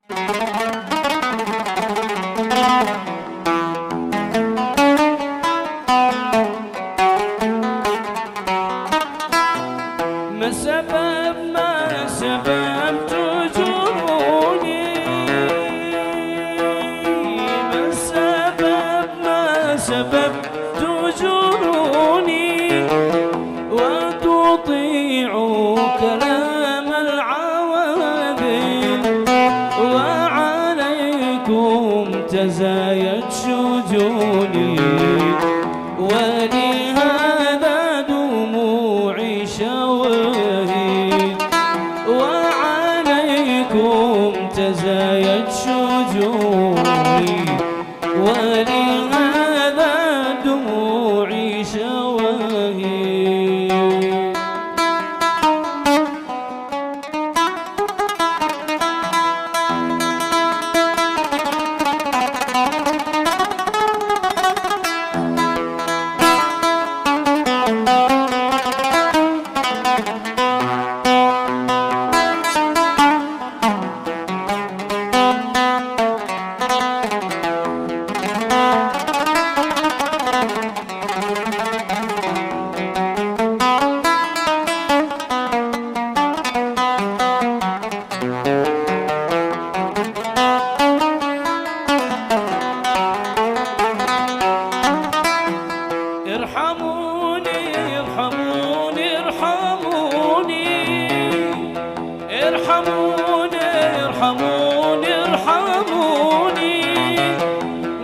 ما سبب تجروني، ما سبب تجروني وتطيعوا كلام العواذل، وعليكم تزايد شجوني، ولهذا دموعي شواهد، وعليكم تزايد شجوني، ولهذا دموعي شواهد. ارحموني ارحموني ارحموني ارحموني ارحموني ارحموني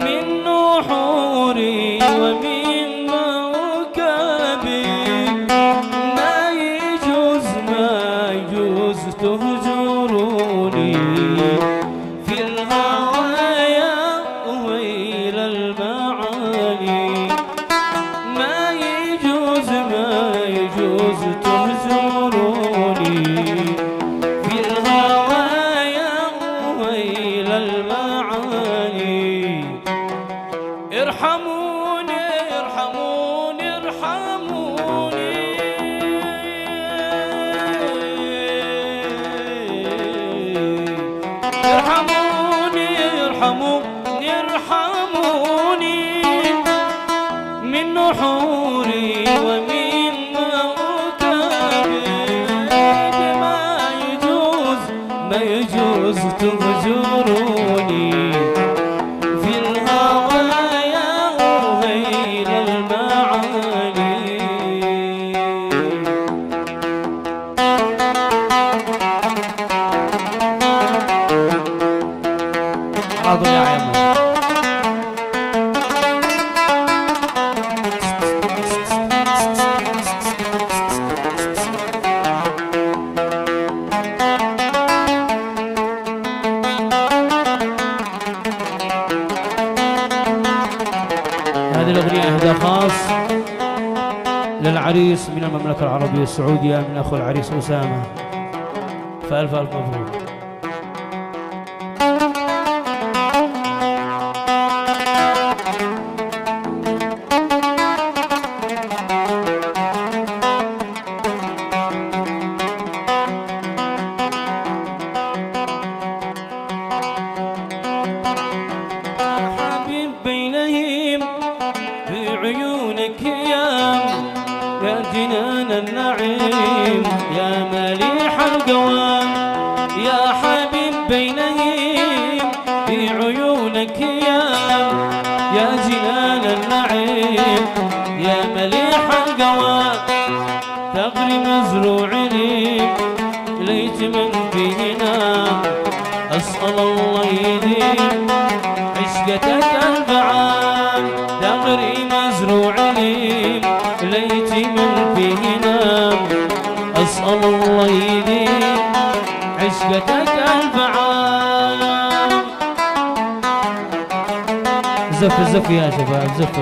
من نحوري ومن موكبي، ما يجوز تهجروني في الهوايا ويل المعاني، ما يجوز تهجروني في الهوايا ويل المعاني. ارحموني ارحموني ارحموني ارحموني ارحموني ارحموني من نحوري ومن موكبي، ما يجوز تهجروني في الهوايا وهيل المعاني. أظن يا عيال هذه الأغنية إهداء خاص للعريس من المملكة العربية السعودية، من أخو العريس أسامة، فألف ألف مبروك. بعيونك يا جنان النعيم، يا مليح القوام، يا حبيب بينهم بعيونك يا جنان النعيم، يا مليح القوام، ثغري مزروع لي ليت من فينا، أسأل الله يديم عشقتك البعام، ثغري مزروع لي ليت من فيه نام، أسأل الله يديم عشقتك البعام. زف يا شباب زف.